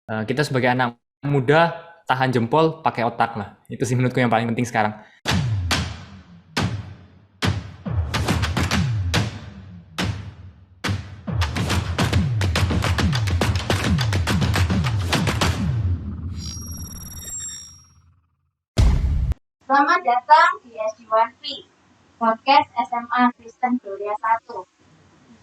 Kita sebagai anak muda tahan jempol pakai otak lah. Itu sih menurutku yang paling penting sekarang. Selamat datang di SD1P, podcast SMA Kristen Gloria 1.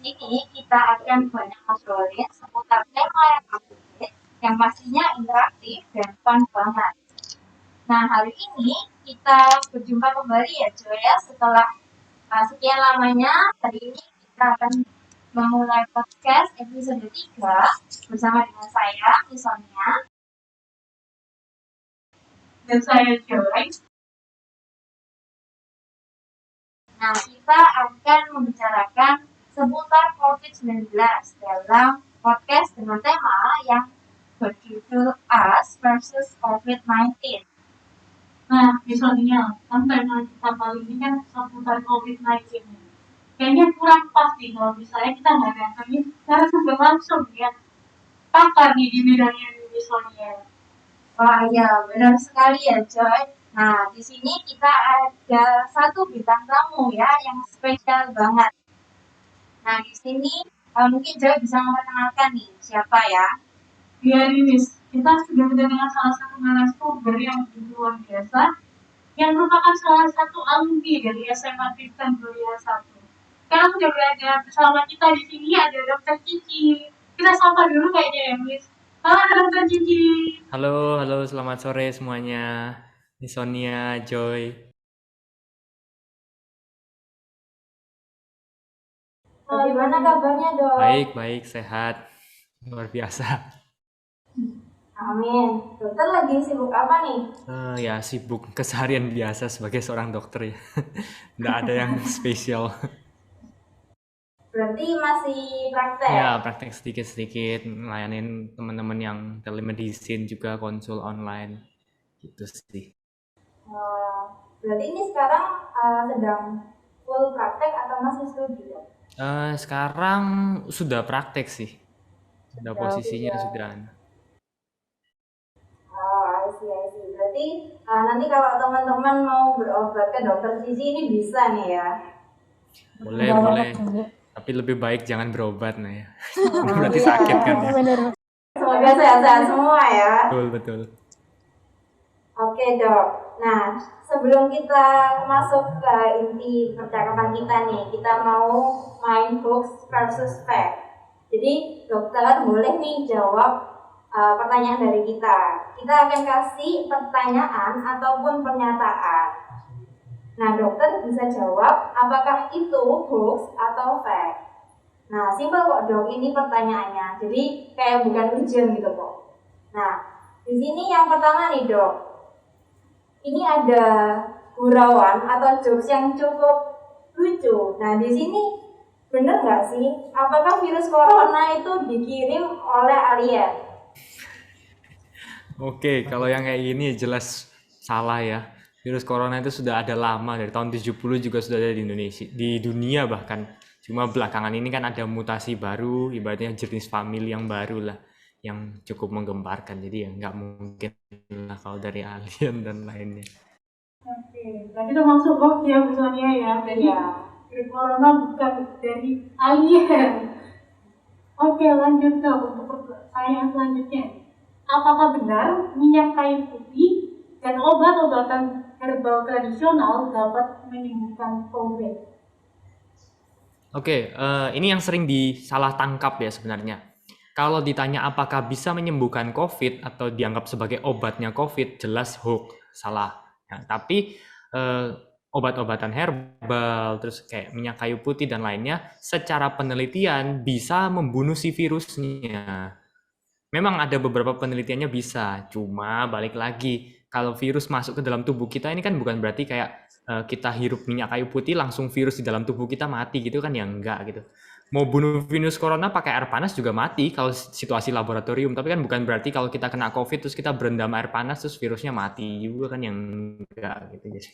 Di sini kita akan banyak ngobrolin seputar tema yang update, yang pastinya interaktif dan fun banget. Nah, hari ini kita berjumpa kembali ya Joy ya, setelah sekian lamanya. Hari ini kita akan memulai podcast episode 3 bersama dengan saya, Misonia. Dan saya Joy. Nah, kita akan membicarakan seputar COVID-19 dalam podcast dengan tema yang berjudul Us versus COVID-19. Nah, misalnya, kan tema kita kali ini kan seputar COVID-19. Kayaknya kurang pas nih kalau misalnya kita nggak datangin narasumber langsung ya. Pakar nih di bidangnya nih misalnya. Wah ya, benar sekali ya Joy. Nah, di sini kita ada satu bintang tamu ya yang spesial banget. Nah, di sini mungkin Joy bisa memperkenalkan nih siapa ya? Iya Rinis, kita sudah mendengar salah satu narasumber yang luar biasa, yang merupakan salah satu alumni dari SMA Kristen Gloria 1. Sekarang sudah berada bersama kita di sini ada Dr. Cici. Kita sapa dulu kayaknya ya, Miss. Halo Dr. Cici. Halo, selamat sore semuanya. Ini Sonia, Joy. Bagaimana kabarnya Dok? Baik, sehat. Luar biasa. Amin. Dokter lagi sibuk apa nih? Ya sibuk keseharian biasa sebagai seorang dokter ya. Nggak ada yang spesial. Berarti masih praktek? Ya, praktek sedikit-sedikit, ngelayanin teman-teman yang telemedicine juga konsul online. Gitu sih. Berarti ini sekarang sedang full praktek atau masih studi Dok? Sekarang sudah praktek sih. Sudah posisinya sudah. I see. Berarti nanti kalau teman-teman mau berobat ke dokter Cici ini bisa nih ya? Boleh. Tapi lebih baik jangan berobat nah ya. Berarti sakit kan ya. Semoga sehat-sehat semua ya. Betul. Oke Dok. Nah, sebelum kita masuk ke inti percakapan kita nih, kita mau main hoax versus fact. Jadi dokter boleh nih jawab pertanyaan dari kita. Kita akan kasih pertanyaan ataupun pernyataan. Nah, dokter bisa jawab apakah itu hoax atau fact. Nah, simpel kok Dok, ini pertanyaannya. Jadi kayak bukan ujian gitu kok. Nah, di sini yang pertama nih Dok. Ini ada gurauan atau jokes yang cukup lucu. Nah, di sini benar nggak sih? Apakah virus corona itu dikirim oleh alien? Oke, kalau yang kayak gini jelas salah ya. Virus corona itu sudah ada lama, dari tahun 70 juga sudah ada di Indonesia, di dunia bahkan. Cuma belakangan ini kan ada mutasi baru, ibaratnya jenis famili yang baru lah, yang cukup menggemparkan. Jadi ya nggak mungkin lah kalau dari alien dan lainnya. Oke, berarti termasuk hoax ya misalnya ya. Jadi virus corona bukan dari alien. Oke, lanjut ke untuk pertanyaan selanjutnya. Apakah benar minyak kayu putih dan obat-obatan herbal tradisional dapat menyembuhkan COVID? Oke, ini yang sering disalah tangkap ya sebenarnya. Kalau ditanya apakah bisa menyembuhkan COVID atau dianggap sebagai obatnya COVID, jelas hoax, salah. Nah, tapi obat-obatan herbal, terus kayak minyak kayu putih dan lainnya, secara penelitian bisa membunuh si virusnya. Memang ada beberapa penelitiannya bisa, cuma balik lagi, kalau virus masuk ke dalam tubuh kita ini kan bukan berarti kayak kita hirup minyak kayu putih langsung virus di dalam tubuh kita mati gitu kan ya enggak gitu. Mau bunuh virus corona pakai air panas juga mati kalau situasi laboratorium, tapi kan bukan berarti kalau kita kena COVID terus kita berendam air panas terus virusnya mati juga kan yang enggak gitu jadi.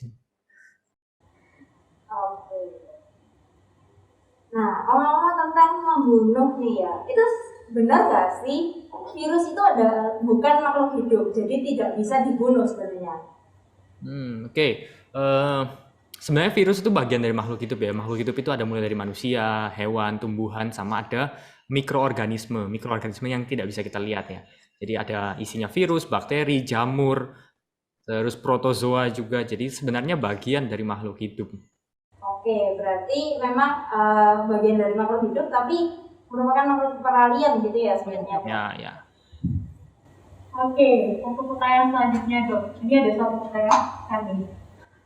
Oke. Nah, ngomong-ngomong tentang membunuh nih ya, itu benar nggak sih virus itu bukan makhluk hidup, jadi tidak bisa dibunuh sebenarnya? Oke. Sebenarnya virus itu bagian dari makhluk hidup ya. Makhluk hidup itu ada mulai dari manusia, hewan, tumbuhan, sama ada mikroorganisme. Mikroorganisme yang tidak bisa kita lihat ya. Jadi ada isinya virus, bakteri, jamur, terus protozoa juga. Jadi sebenarnya bagian dari makhluk hidup. Oke, berarti memang bagian dari makhluk hidup, tapi merupakan makhluk peralihan gitu ya sebenarnya, Pak? Ya. Oke, untuk pertanyaan selanjutnya dok. Ini ada satu pertanyaan nih.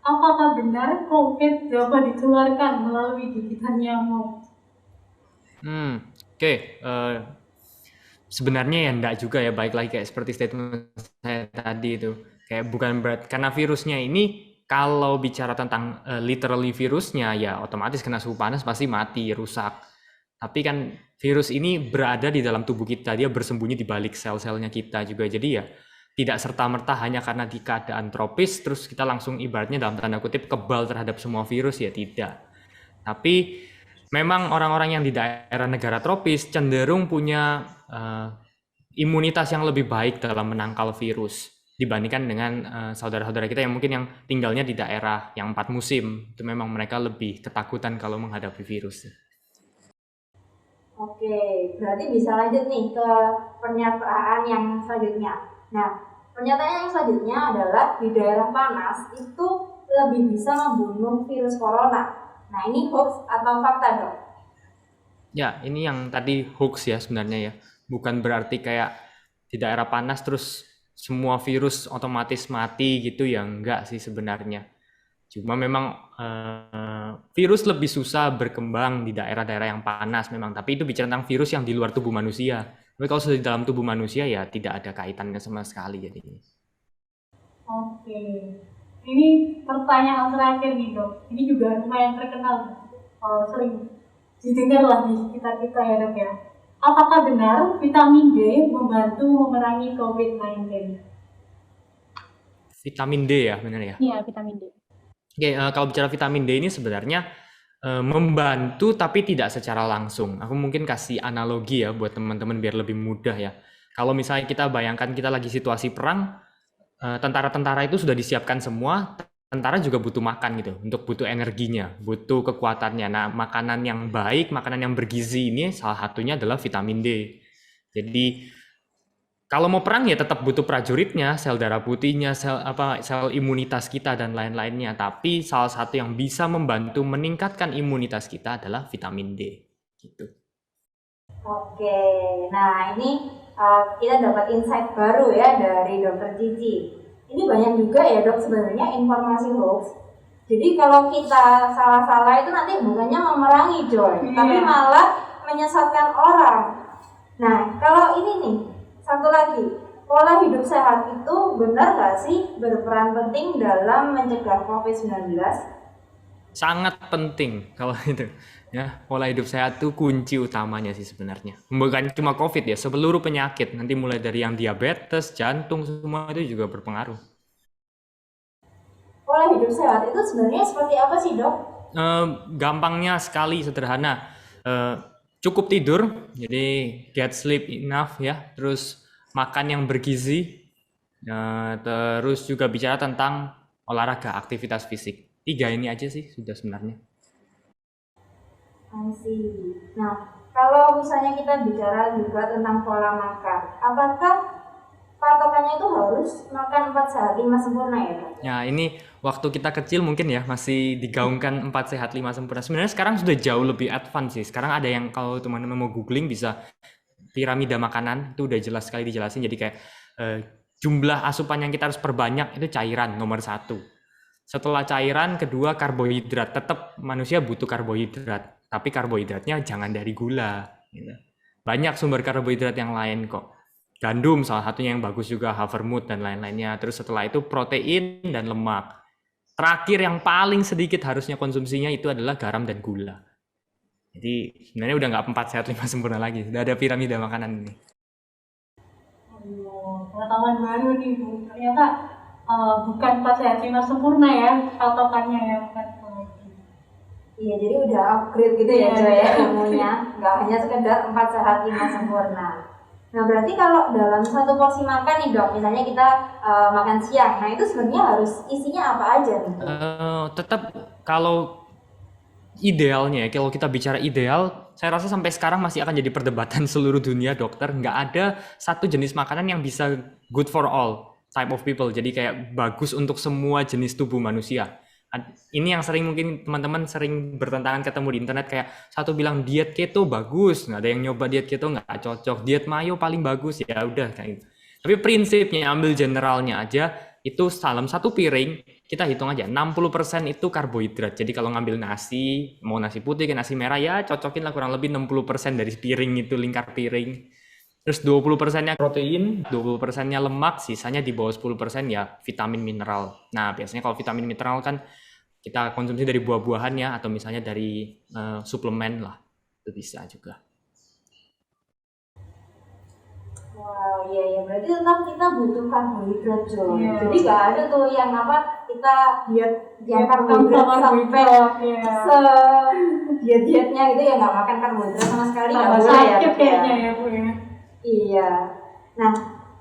Apakah benar COVID dapat ditularkan melalui gigitan nyamuk? Oke. Sebenarnya ya enggak juga ya, baik lagi kayak seperti statement saya tadi itu. Kayak bukan berat, karena virusnya ini kalau bicara tentang literally virusnya ya otomatis kena suhu panas pasti mati, rusak. Tapi kan virus ini berada di dalam tubuh kita, dia bersembunyi di balik sel-selnya kita juga. Jadi ya tidak serta-merta hanya karena di keadaan tropis terus kita langsung ibaratnya dalam tanda kutip kebal terhadap semua virus, ya tidak. Tapi memang orang-orang yang di daerah negara tropis cenderung punya imunitas yang lebih baik dalam menangkal virus dibandingkan dengan saudara-saudara kita yang mungkin yang tinggalnya di daerah yang 4 musim. Itu memang mereka lebih ketakutan kalau menghadapi virus. Oke, berarti bisa lanjut nih ke pernyataan yang selanjutnya. Nah, pernyataan yang selanjutnya adalah di daerah panas itu lebih bisa membunuh virus corona. Nah, ini hoax atau fakta, dok? Ya, ini yang tadi hoax ya sebenarnya ya. Bukan berarti kayak di daerah panas terus semua virus otomatis mati gitu ya, enggak sih sebenarnya. Cuma memang virus lebih susah berkembang di daerah-daerah yang panas memang. Tapi itu bicara tentang virus yang di luar tubuh manusia. Tapi kalau sudah di dalam tubuh manusia ya tidak ada kaitannya sama sekali jadinya. Oke, ini pertanyaan terakhir nih dok. Ini juga lumayan terkenal, sering didengar lah di sekitar kita ya dok ya. Apakah benar vitamin D membantu memerangi COVID-19? Vitamin D ya, benar ya? Iya, vitamin D. Oke, kalau bicara vitamin D ini sebenarnya membantu tapi tidak secara langsung. Aku mungkin kasih analogi ya buat teman-teman biar lebih mudah ya. Kalau misalnya kita bayangkan kita lagi situasi perang, tentara-tentara itu sudah disiapkan semua, tentara juga butuh makan gitu, untuk butuh energinya, butuh kekuatannya. Nah, makanan yang baik, makanan yang bergizi ini salah satunya adalah vitamin D. Jadi kalau mau perang ya tetap butuh prajuritnya, sel darah putihnya, sel imunitas kita dan lain-lainnya. Tapi salah satu yang bisa membantu meningkatkan imunitas kita adalah vitamin D. Gitu. Oke, nah ini kita dapat insight baru ya dari Dokter Cici. Ini banyak juga ya dok sebenarnya informasi hoax. Jadi kalau kita salah-salah itu nanti bukannya memerangi Joy, tapi malah menyesatkan orang. Nah kalau ini nih, satu lagi, pola hidup sehat itu benar nggak sih berperan penting dalam mencegah COVID-19? Sangat penting kalau itu. Ya, pola hidup sehat itu kunci utamanya sih sebenarnya. Bukan cuma COVID ya, seluruh penyakit. Nanti mulai dari yang diabetes, jantung, semua itu juga berpengaruh. Pola hidup sehat itu sebenarnya seperti apa sih dok? Gampangnya sekali, sederhana. Cukup tidur, jadi get sleep enough ya. Terus makan yang bergizi. Terus juga bicara tentang olahraga, aktivitas fisik. 3 ini aja sih sudah sebenarnya. Nah, kalau misalnya kita bicara juga tentang pola makan, apakah patokannya itu harus makan 4 sehat 5 sempurna ya dok? Ya, ini waktu kita kecil mungkin ya masih digaungkan 4 sehat 5 sempurna. Sebenarnya sekarang sudah jauh lebih advance sih. Sekarang ada yang kalau teman-teman mau googling bisa piramida makanan, itu udah jelas sekali dijelasin. Jadi kayak jumlah asupan yang kita harus perbanyak itu cairan nomor 1. Setelah cairan, kedua karbohidrat. Tetap manusia butuh karbohidrat, tapi karbohidratnya jangan dari gula. Gitu. Banyak sumber karbohidrat yang lain kok. Gandum salah satunya yang bagus juga, havermut dan lain-lainnya. Terus setelah itu protein dan lemak. Terakhir yang paling sedikit harusnya konsumsinya itu adalah garam dan gula. Jadi sebenarnya udah nggak 4 sehat 5 sempurna lagi. Sudah ada piramida makanan ini. Pengetahuan baru nih Bu. Ternyata bukan 4 sehat 5 sempurna ya patokannya ya, bukan lagi. Iya, jadi udah upgrade gitu ya, Iya, Joy, ya, iya. ilmunya. Nggak hanya sekedar 4 sehat 5 sempurna. Nah, berarti kalau dalam satu porsi makan nih dok, misalnya kita makan siang, nah itu sebenarnya harus isinya apa aja nih dok? Tetap kalau idealnya, kalau kita bicara ideal, saya rasa sampai sekarang masih akan jadi perdebatan seluruh dunia dokter. Nggak ada satu jenis makanan yang bisa good for all type of people. Jadi kayak bagus untuk semua jenis tubuh manusia. Ini yang sering mungkin teman-teman sering bertentangan ketemu di internet, kayak satu bilang diet keto bagus, nggak ada yang nyoba diet keto nggak cocok, diet mayo paling bagus, ya udah kayak gitu. Tapi prinsipnya ambil generalnya aja, itu dalam satu piring kita hitung aja 60% itu karbohidrat. Jadi kalau ngambil nasi, mau nasi putih ke nasi merah, ya cocokin lah kurang lebih 60% dari piring itu, lingkar piring. Terus 20%-nya protein, 20%-nya lemak, sisanya di bawah 10% ya vitamin mineral. Nah, biasanya kalau vitamin mineral kan kita konsumsi dari buah-buahan ya, atau misalnya dari suplemen lah, itu bisa juga. Wow, iya ya, berarti tetap kita butuh karbohidrat, Joy. Iya. Jadi nggak ada tuh yang apa kita diet yang Diet karbohidrat tanpa sampai karbohidrat, iya. se dietnya gitu ya, nggak makan karbohidrat sama sekali, nggak Tambah boleh ya, sakit Dok, ya. kayaknya ya Bu ya. Iya. Nah,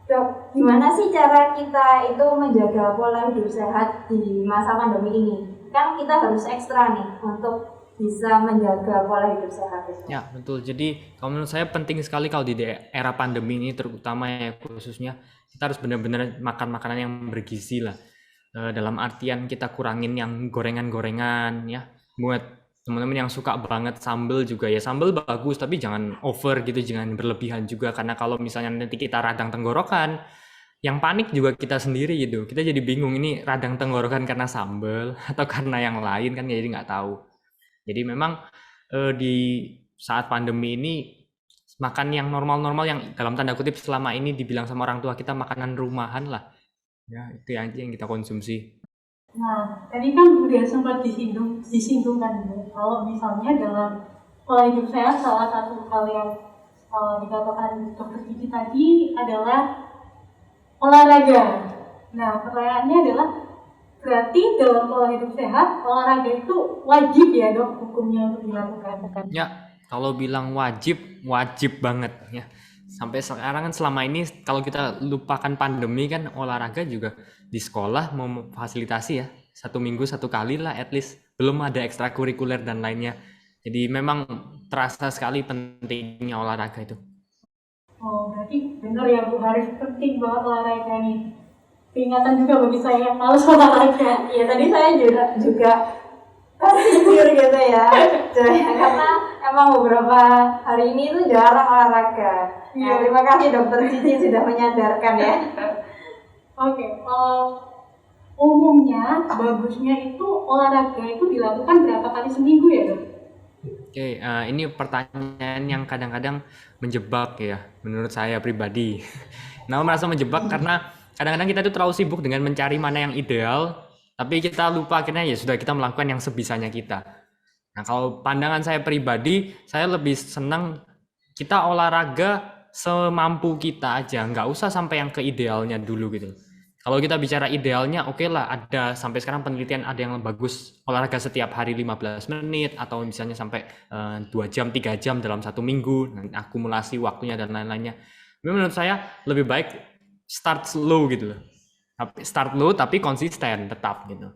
dok, gimana sih cara kita itu menjaga pola hidup sehat di masa pandemi ini? Kan kita harus ekstra nih untuk bisa menjaga pola hidup sehat itu. Ya, betul. Jadi, kalau menurut saya penting sekali kalau di era pandemi ini, terutama ya khususnya, kita harus benar-benar makan makanan yang bergizi lah. Dalam artian kita kurangin yang gorengan-gorengan ya. Buat teman-teman yang suka banget sambal juga, ya sambal bagus, tapi jangan over gitu, jangan berlebihan juga. Karena kalau misalnya nanti kita radang tenggorokan, yang panik juga kita sendiri gitu. Kita jadi bingung, ini radang tenggorokan karena sambal atau karena yang lain kan, jadi nggak tahu. Jadi memang di saat pandemi ini makan yang normal-normal, yang dalam tanda kutip selama ini dibilang sama orang tua kita makanan rumahan lah. Ya, itu aja yang kita konsumsi. Nah, tadi kan udah sempat disinggung kan Bu, kalau misalnya dalam pola hidup sehat salah satu hal yang dikatakan dokter Kiki tadi adalah olahraga. Nah, pertanyaannya adalah berarti dalam pola hidup sehat olahraga itu wajib ya dok hukumnya untuk dilakukan? Ya, kalau bilang wajib, wajib banget ya. Sampai sekarang kan selama ini kalau kita lupakan pandemi kan, olahraga juga di sekolah memfasilitasi ya. 1 minggu 1 kali lah at least. Belum ada ekstrakurikuler dan lainnya. Jadi memang terasa sekali pentingnya olahraga itu. Oh, berarti benar ya Bu, harus penting banget olahraga nih. Peringatan juga bagi saya yang males olahraga. Iya, tadi saya juga tertidur gitu ya, karena emang beberapa hari ini tuh jarang olahraga. Nah, terima kasih dokter Cici sudah menyadarkan ya. Oke, umumnya bagusnya itu olahraga itu dilakukan berapa kali seminggu ya dok? Oke, ini pertanyaan yang kadang-kadang menjebak ya, menurut saya pribadi. Nah, merasa menjebak karena kadang-kadang kita itu terlalu sibuk dengan mencari mana yang ideal, tapi kita lupa akhirnya ya sudah kita melakukan yang sebisanya kita. Nah, kalau pandangan saya pribadi, saya lebih senang kita olahraga semampu kita aja, nggak usah sampai yang ke idealnya dulu gitu. Kalau kita bicara idealnya, oke lah, ada sampai sekarang penelitian ada yang bagus olahraga setiap hari 15 menit atau misalnya sampai 2 jam, 3 jam dalam 1 minggu, akumulasi waktunya dan lain-lainnya. Tapi menurut saya lebih baik start slow gitu loh. Start low tapi konsisten tetap gitu.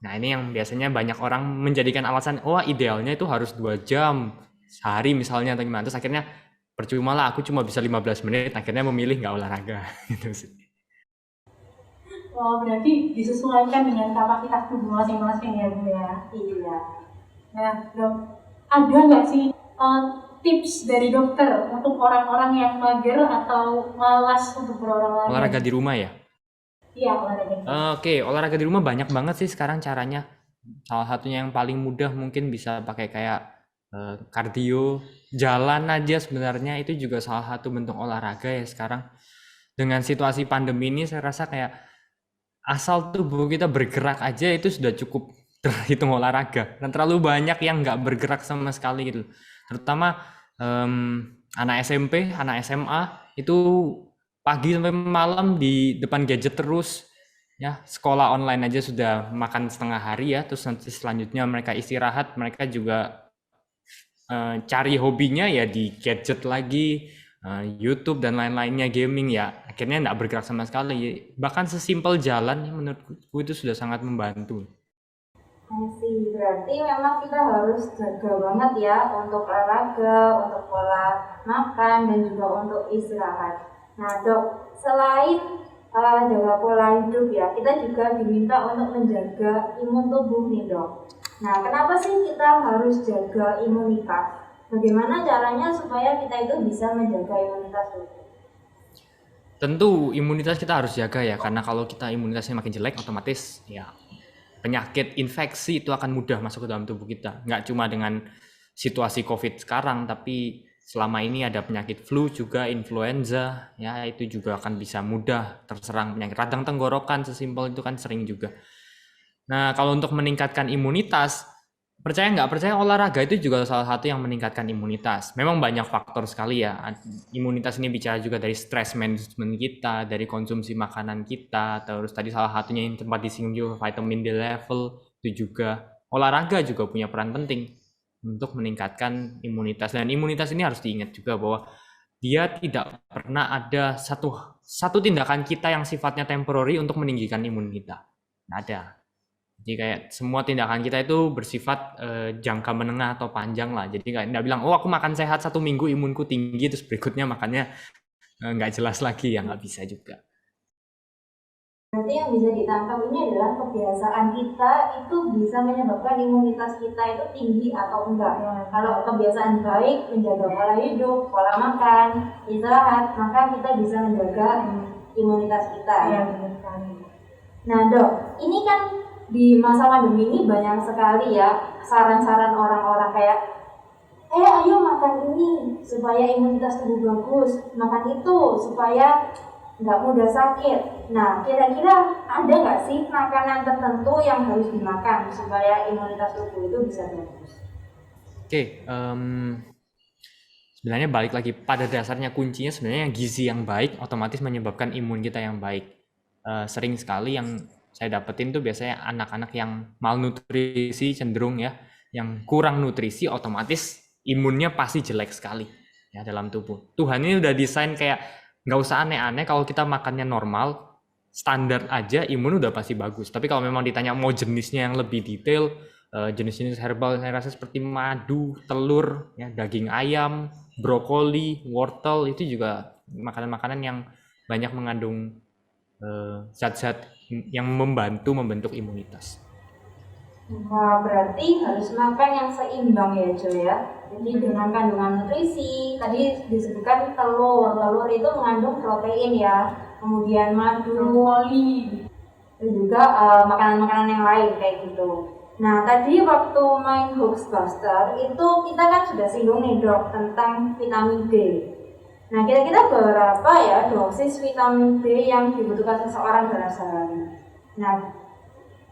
Nah, ini yang biasanya banyak orang menjadikan alasan, oh idealnya itu harus 2 jam sehari misalnya atau gimana. Terus akhirnya percuma lah, aku cuma bisa 15 menit, akhirnya memilih nggak olahraga gitu sih. Oh, berarti disesuaikan dengan kapasitas tubuh masing-masing ya Bu ya? Iya. Nah dok, ada nggak sih tips dari dokter untuk orang-orang yang mager atau malas untuk berolahraga? Olahraga di rumah ya? Iya, olahraga. Oke, olahraga di rumah banyak banget sih sekarang caranya. Salah satunya yang paling mudah mungkin bisa pakai kayak kardio, jalan aja sebenarnya itu juga salah satu bentuk olahraga ya sekarang. Dengan situasi pandemi ini saya rasa kayak asal tubuh kita bergerak aja itu sudah cukup terhitung olahraga. Dan terlalu banyak yang nggak bergerak sama sekali gitu. Terutama anak SMP, anak SMA itu pagi sampai malam di depan gadget terus. Ya, sekolah online aja sudah makan setengah hari ya, terus nanti selanjutnya mereka istirahat, mereka juga cari hobinya ya di gadget lagi, YouTube dan lain-lainnya, gaming ya, akhirnya nggak bergerak sama sekali. Bahkan sesimpel jalan menurutku itu sudah sangat membantu. Sih, berarti memang kita harus jaga banget ya untuk olahraga, untuk pola makan, dan juga untuk istirahat. Nah dok, selain jaga pola hidup ya, kita juga diminta untuk menjaga imun tubuh nih dok. Nah kenapa sih kita harus jaga imunitas? Bagaimana caranya supaya kita itu bisa menjaga imunitas tubuh? Tentu imunitas kita harus jaga ya, karena kalau kita imunitasnya makin jelek, otomatis ya penyakit infeksi itu akan mudah masuk ke dalam tubuh kita. Nggak cuma dengan situasi COVID sekarang, tapi selama ini ada penyakit flu juga, influenza, ya itu juga akan bisa mudah terserang penyakit radang tenggorokan, sesimpel itu kan sering juga. Nah, kalau untuk meningkatkan imunitas, percaya nggak percaya olahraga itu juga salah satu yang meningkatkan imunitas. Memang banyak faktor sekali ya. Imunitas ini bicara juga dari stress management kita, dari konsumsi makanan kita, terus tadi salah satunya yang tempat disinggung juga vitamin D level, itu juga olahraga juga punya peran penting untuk meningkatkan imunitas. Dan imunitas ini harus diingat juga bahwa dia tidak pernah ada satu tindakan kita yang sifatnya temporary untuk meninggikan imun kita. Nggak ada. Jadi kayak semua tindakan kita itu bersifat jangka menengah atau panjang lah. Jadi kayak nggak bilang, oh aku makan sehat 1 minggu imunku tinggi, terus berikutnya makannya nggak jelas lagi, ya nggak bisa juga. Berarti yang bisa ditangkap ini adalah kebiasaan kita itu bisa menyebabkan imunitas kita itu tinggi atau enggak. Kalau kebiasaan baik, menjaga pola hidup, pola makan, istirahat, maka kita bisa menjaga imunitas kita. Ya, benar sekali. Nah dok, ini kan di masa pandemi ini banyak sekali ya saran-saran orang-orang kayak ayo makan ini supaya imunitas tubuh bagus, makan itu supaya nggak mudah sakit. Nah, kira-kira ada nggak sih makanan tertentu yang harus dimakan supaya imunitas tubuh itu bisa bagus? Oke, sebenarnya balik lagi pada dasarnya kuncinya sebenarnya gizi yang baik otomatis menyebabkan imun kita yang baik. Sering sekali yang saya dapetin tuh biasanya anak-anak yang malnutrisi cenderung ya, yang kurang nutrisi otomatis imunnya pasti jelek sekali ya dalam tubuh. Tuhan ini udah desain kayak nggak usah aneh-aneh, kalau kita makannya normal, standar aja imun udah pasti bagus. Tapi kalau memang ditanya mau jenisnya yang lebih detail, jenis-jenis herbal saya rasa seperti madu, telur, ya, daging ayam, brokoli, wortel itu juga makanan-makanan yang banyak mengandung zat-zat yang membentuk imunitas. Nah, berarti harus makan yang seimbang ya Jo ya. Jadi dengan kandungan nutrisi, tadi disebutkan telur itu mengandung protein ya. Kemudian madu, Brokoli, dan juga makanan-makanan yang lain kayak gitu. Nah, tadi waktu main Hoaxbuster itu kita kan sudah singgung nih dok tentang vitamin D. Nah, kira-kira berapa ya dosis vitamin D yang dibutuhkan seseorang dalam sehari? Nah,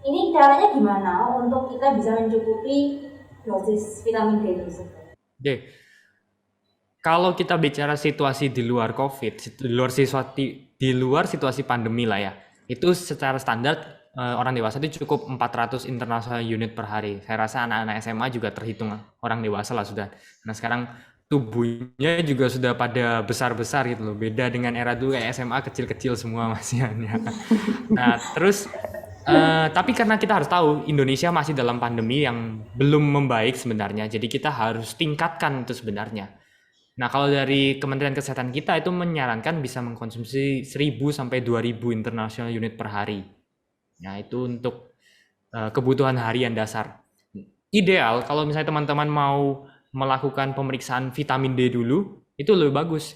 ini caranya gimana untuk kita bisa mencukupi dosis vitamin D tersebut? Oke, kalau kita bicara situasi di luar COVID, di luar situasi pandemi lah ya, itu secara standar orang dewasa itu cukup 400 international unit per hari. Saya rasa anak-anak SMA juga terhitung orang dewasa lah sudah. Nah sekarang tubuhnya juga sudah pada besar-besar gitu loh. Beda dengan era dulu kayak SMA kecil-kecil semua masih. Nah terus tapi karena kita harus tahu Indonesia masih dalam pandemi yang belum membaik sebenarnya, jadi kita harus tingkatkan itu sebenarnya. Nah kalau dari Kementerian Kesehatan kita itu menyarankan bisa mengkonsumsi 1.000 sampai 2.000 international unit per hari. Nah itu untuk kebutuhan harian dasar. Ideal kalau misalnya teman-teman mau melakukan pemeriksaan vitamin D dulu, itu lebih bagus.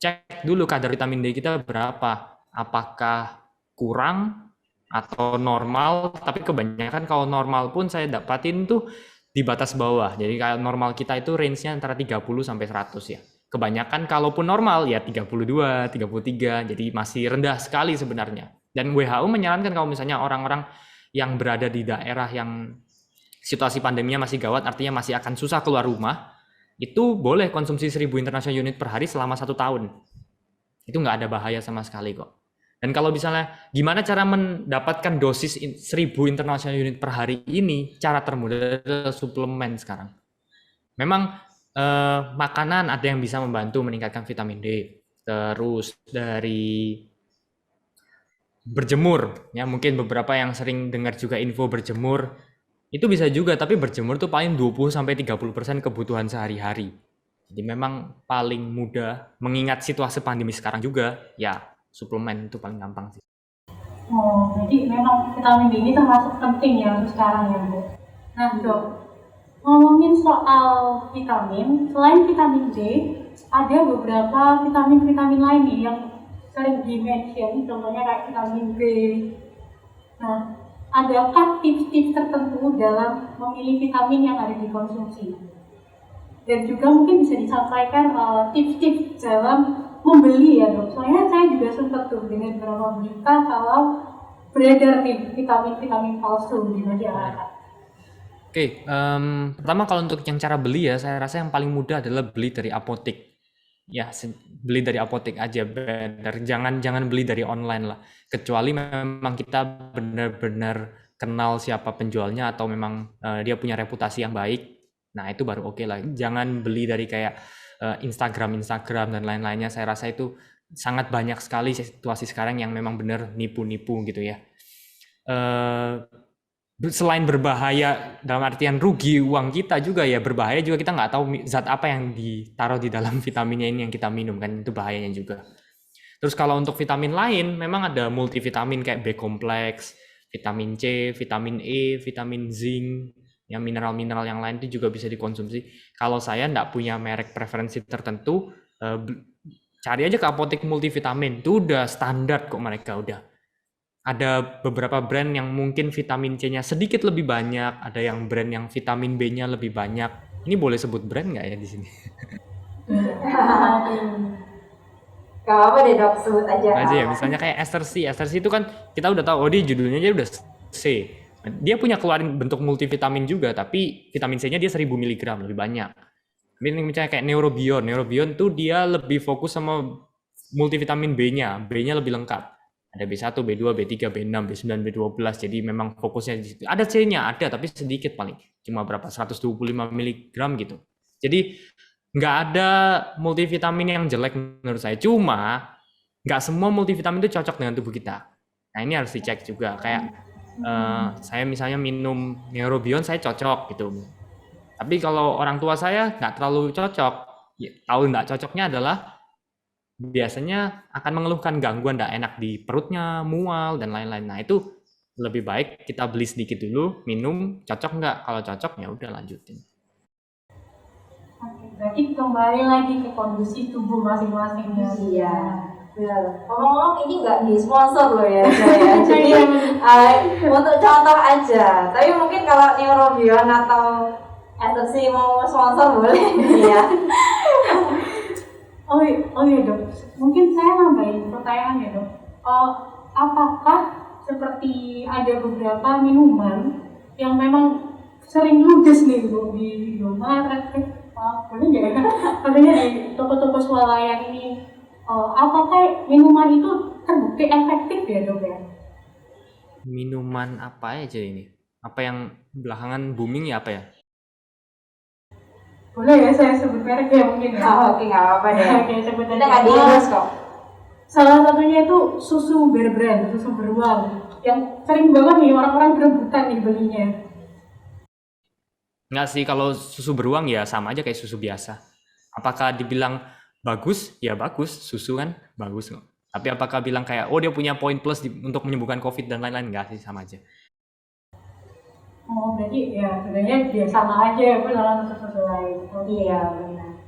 Cek dulu kadar vitamin D kita berapa, apakah kurang atau normal. Tapi kebanyakan kalau normal pun saya dapatin tuh di batas bawah. Jadi kalau normal kita itu range-nya antara 30 sampai 100 ya. Kebanyakan kalaupun normal ya 32, 33, jadi masih rendah sekali sebenarnya. Dan WHO menyarankan kalau misalnya orang-orang yang berada di daerah yang situasi pandeminya masih gawat, artinya masih akan susah keluar rumah, itu boleh konsumsi 1.000 international unit per hari selama 1 tahun. Itu nggak ada bahaya sama sekali kok. Dan kalau misalnya gimana cara mendapatkan dosis 1000 international unit per hari ini, cara termudah adalah suplemen sekarang. Memang makanan ada yang bisa membantu meningkatkan vitamin D. Terus dari berjemur, ya mungkin beberapa yang sering dengar juga info berjemur, itu bisa juga, tapi berjemur tuh paling 20-30% kebutuhan sehari-hari. Jadi memang paling mudah, mengingat situasi pandemi sekarang juga, ya suplemen itu paling gampang sih. Oh, jadi memang vitamin D ini termasuk penting ya untuk sekarang ya, Bu. Nah, Dok, ngomongin soal vitamin, selain vitamin D, ada beberapa vitamin-vitamin lain nih yang sering di-mention, contohnya kayak vitamin B. Nah, adakah tips-tips tertentu dalam memilih vitamin yang ada dikonsumsi? Dan juga mungkin bisa disampaikan tips-tips dalam membeli ya, Dok. Soalnya saya juga sempat tuh dengan beberapa berita kalau beredar nih vitamin-vitamin palsu di masyarakat. Oke, pertama kalau untuk yang cara beli ya, saya rasa yang paling mudah adalah beli dari apotek. Ya, beli dari apotek aja benar. Jangan beli dari online lah. Kecuali memang kita benar-benar kenal siapa penjualnya atau memang dia punya reputasi yang baik. Nah, itu baru oke lah. Jangan beli dari kayak Instagram dan lain-lainnya. Saya rasa itu sangat banyak sekali situasi sekarang yang memang benar nipu-nipu gitu ya. Selain berbahaya dalam artian rugi uang kita juga ya, berbahaya juga kita nggak tahu zat apa yang ditaruh di dalam vitaminnya ini yang kita minum, kan itu bahayanya juga. Terus kalau untuk vitamin lain memang ada multivitamin kayak B kompleks, vitamin C, vitamin E, vitamin zinc, yang mineral-mineral yang lain itu juga bisa dikonsumsi. Kalau saya nggak punya merek preferensi tertentu, cari aja ke apotek multivitamin, itu udah standar kok mereka udah. Ada beberapa brand yang mungkin vitamin C-nya sedikit lebih banyak, ada yang brand yang vitamin B-nya lebih banyak. Ini boleh sebut brand nggak ya di sini? Gak apa-apa deh, Dok, sebut aja. Aja ya, misalnya kayak Ester C. Ester C itu kan kita udah tahu, oh dia judulnya aja udah C. Dia punya keluarin bentuk multivitamin juga, tapi vitamin C-nya dia 1000 mg lebih banyak. Misalnya kayak Neurobion. Neurobion tuh dia lebih fokus sama multivitamin B-nya. B-nya lebih lengkap. Ada B1, B2, B3, B6, B9, B12. Jadi memang fokusnya di situ. Ada C-nya, ada tapi sedikit paling. Cuma berapa? 125 mg gitu. Jadi nggak ada multivitamin yang jelek menurut saya. Cuma nggak semua multivitamin itu cocok dengan tubuh kita. Nah ini harus dicek juga. Kayak saya misalnya minum Neurobion, saya cocok gitu. Tapi kalau orang tua saya nggak terlalu cocok. Ya, tahu nggak cocoknya adalah biasanya akan mengeluhkan gangguan tidak enak di perutnya, mual, dan lain-lain. Nah itu lebih baik kita beli sedikit dulu, minum, cocok nggak? Kalau cocok ya udah lanjutin. Oke, berarti kembali lagi ke kondisi tubuh masing-masing ya. Iya. Ngomong-ngomong ini nggak di sponsor loh ya, saya. Jadi untuk contoh aja. Tapi mungkin kalau Neurobion atau Etosi mau sponsor boleh ya. Oh iya, Dok, mungkin saya nambahin pertanyaan ya, Dok. Apakah seperti ada beberapa minuman yang memang sering ludes nih, Bu, di Indomaret, boleh nggak ya? Katanya di toko-toko swalayan ini, apakah minuman itu terbukti efektif ya, Dok ya? Minuman apa aja ini? Apa yang belakangan booming ya apa ya? Boleh ya saya sebut merek ya mungkin ya? Oke, nggak apa-apa deh. Oke, sebut Kita nggak di-endorse kok. Salah satunya itu susu Bear Brand, susu beruang, yang sering banget nih orang-orang berebutan nih belinya. Nggak sih, kalau susu beruang ya sama aja kayak susu biasa. Apakah dibilang bagus? Ya bagus, susu kan bagus kok. Tapi apakah bilang kayak, oh dia punya poin plus untuk menyembuhkan COVID dan lain-lain? Nggak sih, sama aja. Oh, berarti ya sebenarnya dia sama aja ya, dalam susu lain. Oh iya, benar.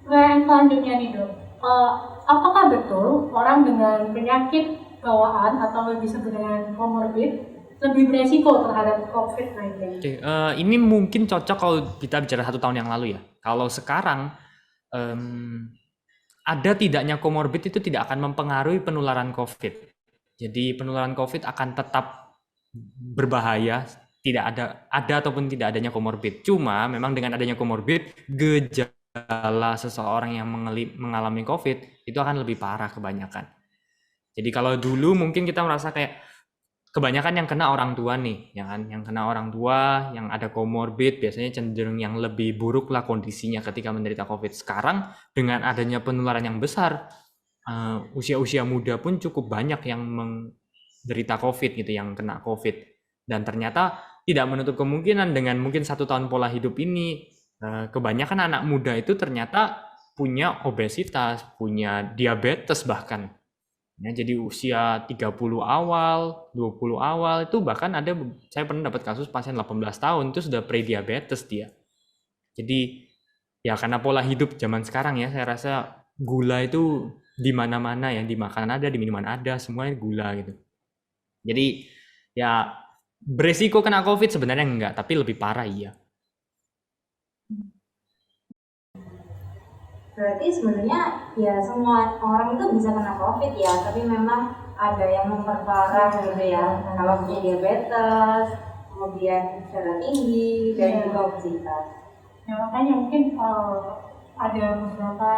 Pertanyaan selanjutnya nih, Dok. Apakah betul orang dengan penyakit bawaan atau disebut dengan comorbid lebih beresiko terhadap COVID-19? Oke, ini mungkin cocok kalau kita bicara 1 tahun yang lalu ya. Kalau sekarang ada tidaknya comorbid itu tidak akan mempengaruhi penularan COVID. Jadi penularan COVID akan tetap berbahaya, tidak ada ataupun tidak adanya comorbid. Cuma memang dengan adanya comorbid, gejala seseorang yang mengalami COVID itu akan lebih parah kebanyakan. Jadi kalau dulu mungkin kita merasa kayak kebanyakan yang kena orang tua nih, ya kan? Yang kena orang tua, yang ada komorbid, biasanya cenderung yang lebih buruk lah kondisinya ketika menderita COVID. Sekarang dengan adanya penularan yang besar, usia-usia muda pun cukup banyak yang menderita COVID gitu, yang kena COVID. Dan ternyata tidak menutup kemungkinan dengan mungkin 1 tahun pola hidup ini, kebanyakan anak muda itu ternyata punya obesitas, punya diabetes bahkan. Ya, jadi usia 30 awal, 20 awal itu bahkan ada, saya pernah dapat kasus pasien 18 tahun itu sudah pre-diabetes dia. Jadi ya karena pola hidup zaman sekarang ya, saya rasa gula itu di mana-mana ya, di makanan ada, di minuman ada, semuanya gula gitu. Jadi ya beresiko kena COVID sebenarnya enggak, tapi lebih parah iya. Berarti sebenarnya ya semua orang itu bisa kena COVID ya, tapi memang ada yang memperparah gitu ya. Kalau punya diabetes, kemudian darah tinggi, dan juga obesitas. Ya makanya mungkin ada beberapa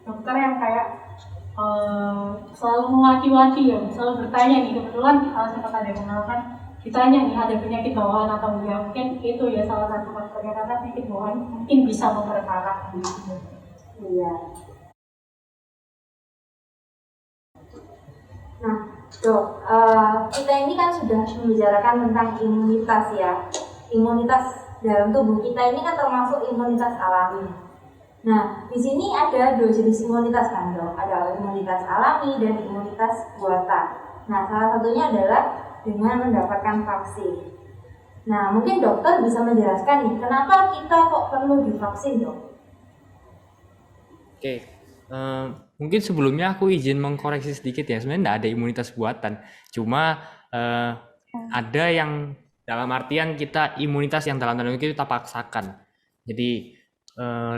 dokter yang kayak selalu mewaki-waki ya, selalu bertanya nih, kebetulan sempat ada yang mengenalkan ditanya nih ada penyakit bawaan atau enggak, mungkin itu ya salah satu faktornya karena penyakit bawaan mungkin bisa memperparah gitu. Iya. Nah, Dok, kita ini kan sudah membicarakan tentang imunitas ya. Imunitas dalam tubuh kita ini kan termasuk imunitas alami. Nah, di sini ada 2 jenis imunitas kan, Dok. Ada imunitas alami dan imunitas buatan. Nah, salah satunya adalah dengan mendapatkan vaksin. Nah, mungkin dokter bisa menjelaskan nih, kenapa kita kok perlu divaksin, Dok? Oke, mungkin sebelumnya aku izin mengkoreksi sedikit ya, sebenarnya tidak ada imunitas buatan, cuma ada yang dalam artian kita imunitas yang dalam tanda kutip kita paksakan. Jadi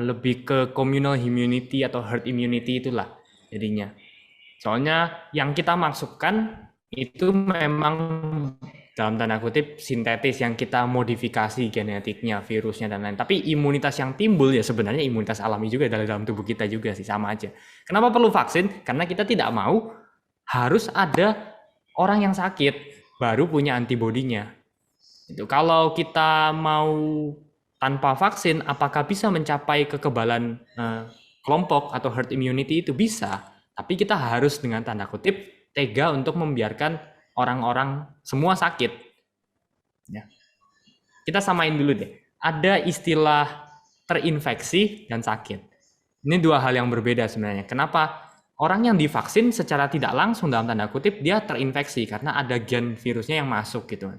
lebih ke communal immunity atau herd immunity itulah jadinya. Soalnya yang kita masukkan itu memang dalam tanda kutip sintetis yang kita modifikasi genetiknya, virusnya dan lain. Tapi imunitas yang timbul ya sebenarnya imunitas alami juga dalam tubuh kita juga sih, sama aja. Kenapa perlu vaksin? Karena kita tidak mau harus ada orang yang sakit baru punya antibodinya. Itu kalau kita mau tanpa vaksin, apakah bisa mencapai kekebalan kelompok atau herd immunity? Itu bisa, tapi kita harus dengan tanda kutip tega untuk membiarkan orang-orang semua sakit. Ya. Kita samain dulu deh. Ada istilah terinfeksi dan sakit. Ini 2 hal yang berbeda sebenarnya. Kenapa? Orang yang divaksin secara tidak langsung dalam tanda kutip dia terinfeksi karena ada gen virusnya yang masuk gitu.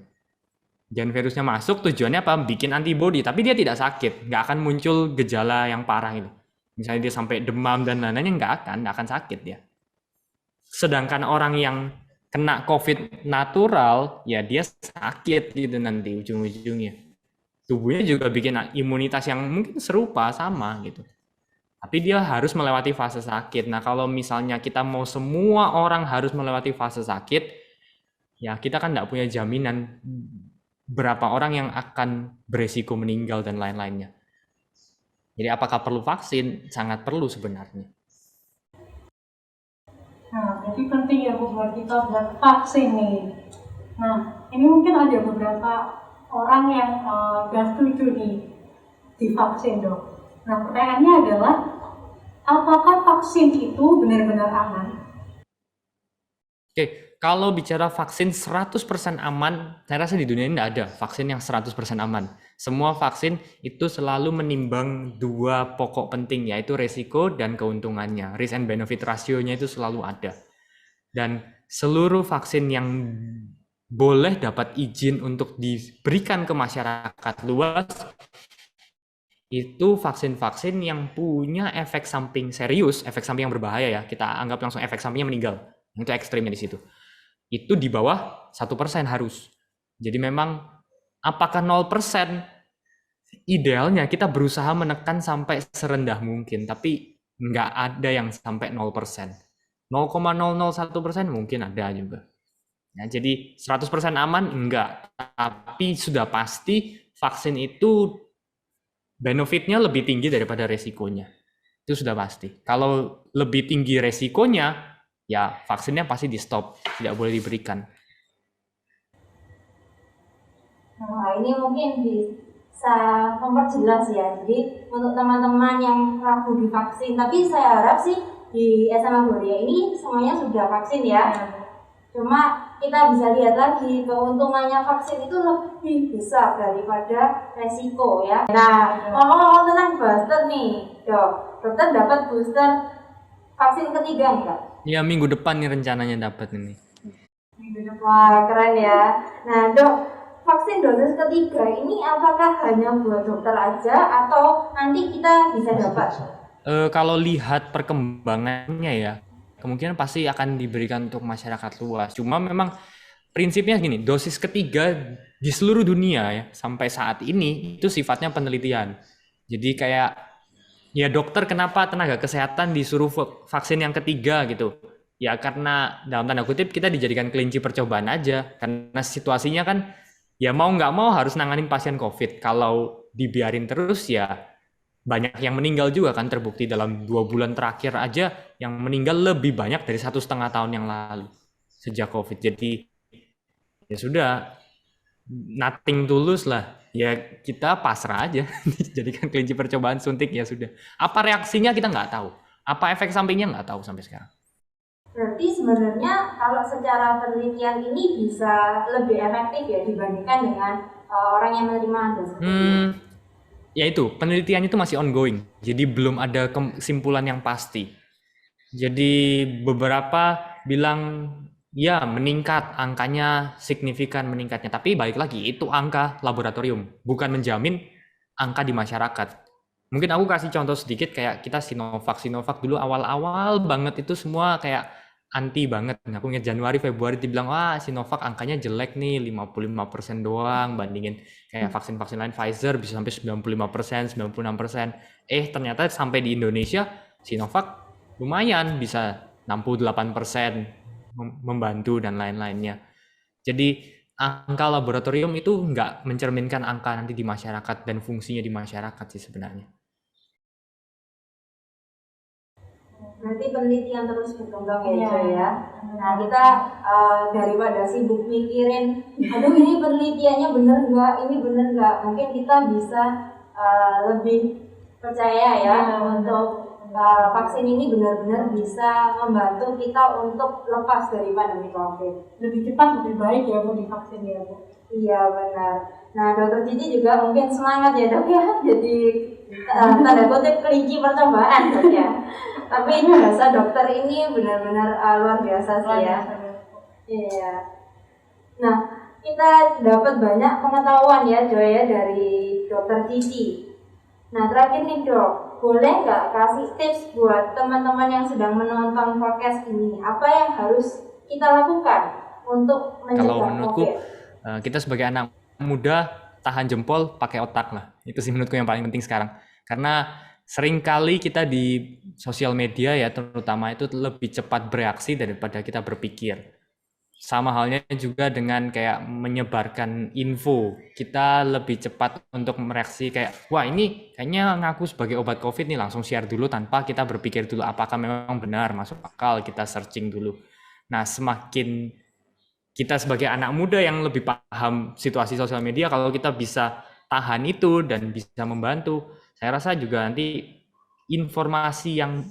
Gen virusnya masuk tujuannya apa? Bikin antibodi, tapi dia tidak sakit, nggak akan muncul gejala yang parah gitu. Misalnya dia sampai demam dan lain-lainnya nggak akan sakit dia. Sedangkan orang yang kena COVID natural, ya dia sakit gitu nanti ujung-ujungnya. Tubuhnya juga bikin imunitas yang mungkin serupa, sama gitu. Tapi dia harus melewati fase sakit. Nah kalau misalnya kita mau semua orang harus melewati fase sakit, ya kita kan nggak punya jaminan berapa orang yang akan beresiko meninggal dan lain-lainnya. Jadi apakah perlu vaksin? Sangat perlu sebenarnya. Nah, jadi penting ya Bu buat kita buat vaksin nih. Nah, ini mungkin ada beberapa orang yang gak setuju nih divaksin, Dok. Nah, pertanyaannya adalah, apakah vaksin itu benar-benar aman? Oke, kalau bicara vaksin 100% aman, saya rasa di dunia ini tidak ada vaksin yang 100% aman. Semua vaksin itu selalu menimbang 2 pokok penting, yaitu resiko dan keuntungannya. Risk and benefit ratio-nya itu selalu ada. Dan seluruh vaksin yang boleh dapat izin untuk diberikan ke masyarakat luas, itu vaksin-vaksin yang punya efek samping serius, efek samping yang berbahaya ya, kita anggap langsung efek sampingnya meninggal. Itu ekstrimnya di situ. Itu di bawah 1% harus. Jadi memang apakah 0%? Idealnya kita berusaha menekan sampai serendah mungkin, tapi nggak ada yang sampai 0%. 0,001% mungkin ada juga. Ya, jadi 100% aman enggak, tapi sudah pasti vaksin itu benefitnya lebih tinggi daripada resikonya. Itu sudah pasti. Kalau lebih tinggi resikonya, ya vaksinnya pasti di stop, tidak boleh diberikan. Nah, ini mungkin bisa memperjelas ya. Jadi untuk teman-teman yang ragu divaksin, tapi saya harap sih di SMA Gloria ini semuanya sudah vaksin ya. Cuma kita bisa lihat lagi keuntungannya vaksin itu lebih besar daripada resiko ya. Nah, ngomong-ngomong tentang booster nih, dokter dapat booster vaksin ketiga enggak? Ya minggu depan nih rencananya dapat ini. Wah, keren ya. Nah, Dok, vaksin dosis ketiga ini apakah hanya buat dokter aja atau nanti kita bisa dapat? Kalau lihat perkembangannya ya, kemungkinan pasti akan diberikan untuk masyarakat luas. Cuma memang prinsipnya gini, dosis ketiga di seluruh dunia ya sampai saat ini itu sifatnya penelitian. Jadi kayak ya dokter kenapa tenaga kesehatan disuruh vaksin yang ketiga gitu? Ya karena dalam tanda kutip kita dijadikan kelinci percobaan aja. Karena situasinya kan ya mau nggak mau harus nanganin pasien COVID. Kalau dibiarin terus ya banyak yang meninggal juga kan, terbukti dalam 2 bulan terakhir aja yang meninggal lebih banyak dari 1,5 tahun yang lalu sejak COVID. Jadi ya sudah, nothing tulus lah. Ya kita pasrah aja, dijadikan kelinci percobaan suntik ya sudah. Apa reaksinya kita nggak tahu. Apa efek sampingnya nggak tahu sampai sekarang. Berarti sebenarnya kalau secara penelitian ini bisa lebih efektif ya dibandingkan dengan orang yang menerima dosis ketiga. Ya itu, penelitian itu masih ongoing. Jadi belum ada kesimpulan yang pasti. Jadi beberapa bilang ya meningkat, angkanya signifikan meningkatnya. Tapi balik lagi, itu angka laboratorium, bukan menjamin angka di masyarakat. Mungkin aku kasih contoh sedikit kayak kita Sinovac dulu awal-awal banget itu semua kayak anti banget. Aku ingat Januari, Februari dibilang, wah Sinovac angkanya jelek nih, 55% doang bandingin kayak vaksin-vaksin lain Pfizer bisa sampai 95%, 96%. Ternyata sampai di Indonesia Sinovac lumayan bisa 68% membantu dan lain-lainnya. Jadi angka laboratorium itu nggak mencerminkan angka nanti di masyarakat dan fungsinya di masyarakat sih sebenarnya. Berarti penelitian terus berkembang ya, Joy ya. Nah, kita daripada sibuk mikirin, aduh ini penelitiannya bener nggak, ini bener nggak, mungkin kita bisa lebih percaya ya untuk vaksin ini benar-benar bisa membantu kita untuk lepas dari pandemi COVID. Lebih cepat lebih baik ya Bu divaksin ya Bu. Iya benar. Nah, Dokter Cici juga mungkin semangat ya Dok ya, jadi tanda kutip kelinci percobaan Dok ya. Tapi jasa dokter ini benar-benar luar biasa sih ya. Iya. Nah, kita dapat banyak pengetahuan ya Joy ya dari Dokter Cici. Nah, terakhir nih Dok, boleh nggak kasih tips buat teman-teman yang sedang menonton podcast ini? Apa yang harus kita lakukan untuk mencegah Kalau menurutku COVID? kita sebagai anak muda tahan jempol pakai otak lah. Itu sih menurutku yang paling penting sekarang. Karena seringkali kita di sosial media ya terutama itu lebih cepat bereaksi daripada kita berpikir. Sama halnya juga dengan kayak menyebarkan info. Kita lebih cepat untuk mereaksi kayak, wah ini kayaknya ngaku sebagai obat COVID nih, langsung share dulu tanpa kita berpikir dulu apakah memang benar, masuk akal, kita searching dulu. Nah, semakin kita sebagai anak muda yang lebih paham situasi sosial media, kalau kita bisa tahan itu dan bisa membantu, saya rasa juga nanti informasi yang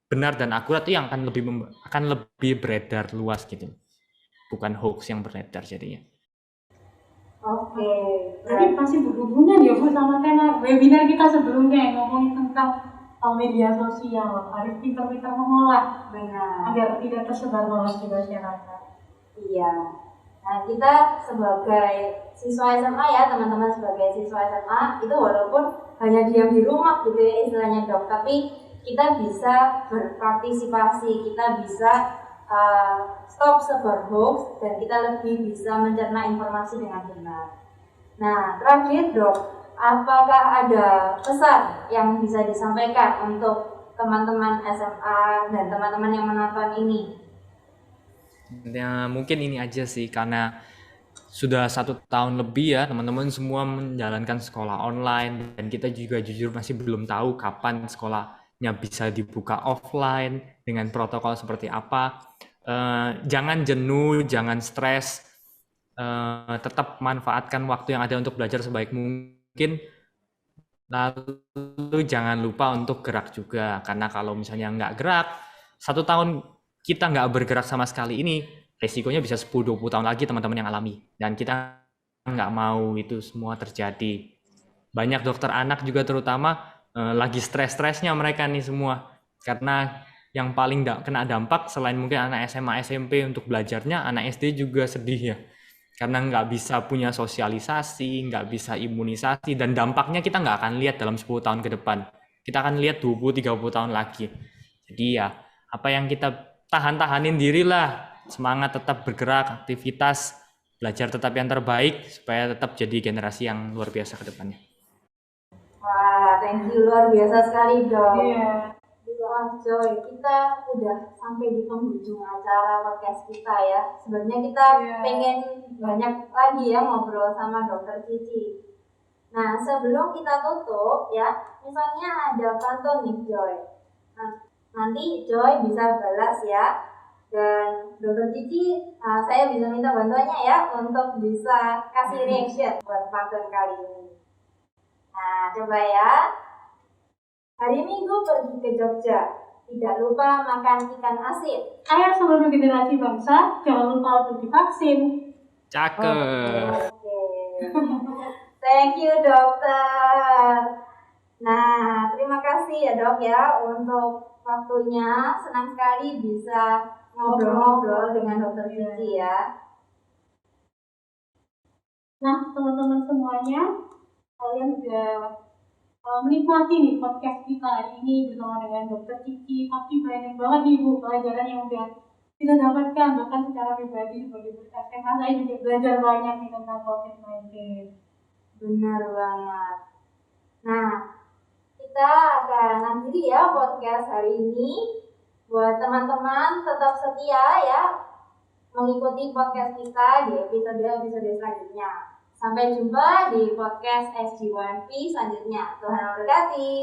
benar dan akurat itu yang akan lebih beredar luas gitu, bukan hoax yang beredar jadinya. Oke. Jadi pasti berhubungan ya Bu sama tema webinar kita sebelumnya yang ngomongin tentang media sosial, harus pintar-pintar mengolah Benar. agar tidak tersebar hoax di masyarakat. Iya. Nah, kita sebagai siswa SMA ya, teman-teman sebagai siswa SMA itu walaupun hanya diam di rumah gitu ya istilahnya Dok, tapi kita bisa berpartisipasi, kita bisa stop sebar hoax dan kita lebih bisa mencerna informasi dengan benar. Nah, terakhir Dok, apakah ada pesan yang bisa disampaikan untuk teman-teman SMA dan teman-teman yang menonton ini? Ya, mungkin ini aja sih, karena sudah 1 tahun lebih ya teman-teman semua menjalankan sekolah online dan kita juga jujur masih belum tahu kapan sekolah sekolahnya bisa dibuka offline dengan protokol seperti apa. Jangan jenuh, jangan stres, tetap manfaatkan waktu yang ada untuk belajar sebaik mungkin. Lalu jangan lupa untuk gerak juga, karena kalau misalnya nggak gerak, 1 tahun kita nggak bergerak sama sekali ini, resikonya bisa 10-20 tahun lagi teman-teman yang alami. Dan kita nggak mau itu semua terjadi. Banyak dokter anak juga terutama lagi stres-stresnya mereka nih semua. Karena yang paling kena dampak selain mungkin anak SMA, SMP untuk belajarnya, anak SD juga sedih ya. Karena nggak bisa punya sosialisasi, nggak bisa imunisasi, dan dampaknya kita nggak akan lihat dalam 10 tahun ke depan. Kita akan lihat 20-30 tahun lagi. Jadi ya, apa yang kita tahan-tahanin diri lah, semangat tetap bergerak, aktivitas, belajar tetap yang terbaik, supaya tetap jadi generasi yang luar biasa ke depannya. Wah, thank you, luar biasa sekali dok. Iya. Wah Joy, kita udah sampai di penghujung acara podcast kita ya. Sebenarnya kita pengen banyak lagi ya ngobrol sama Dokter Cici. Nah, sebelum kita tutup ya, misalnya ada pantun nih Joy. Nah, nanti Joy bisa balas ya. Dan Dokter Cici, saya bisa minta bantuannya ya untuk bisa kasih reaction buat pantun kali ini. Nah, coba ya. Hari Minggu pergi ke Jogja, tidak lupa makan ikan asin. Ayo seluruh generasi bangsa, jangan lupa untuk divaksin. Cakep. Oke. Thank you dokter. Nah, terima kasih ya dok ya untuk waktunya. Senang sekali bisa ngobrol-ngobrol dengan dokter Cici ya. Nah, teman-teman semuanya, kalian udah menikmati nih podcast kita hari ini bersama dengan Dokter Cici. Pasti banyak banget nih Bu pelajaran yang udah kita dapatkan, bahkan secara pribadi sebagai berkas SMA saya juga belajar banyak nih tentang COVID-19. Benar banget. Nah, kita akan akhiri ya podcast hari ini. Buat teman-teman tetap setia ya mengikuti podcast kita di episode-episode selanjutnya. Sampai jumpa di podcast SG1P selanjutnya. Tuhan memberkati.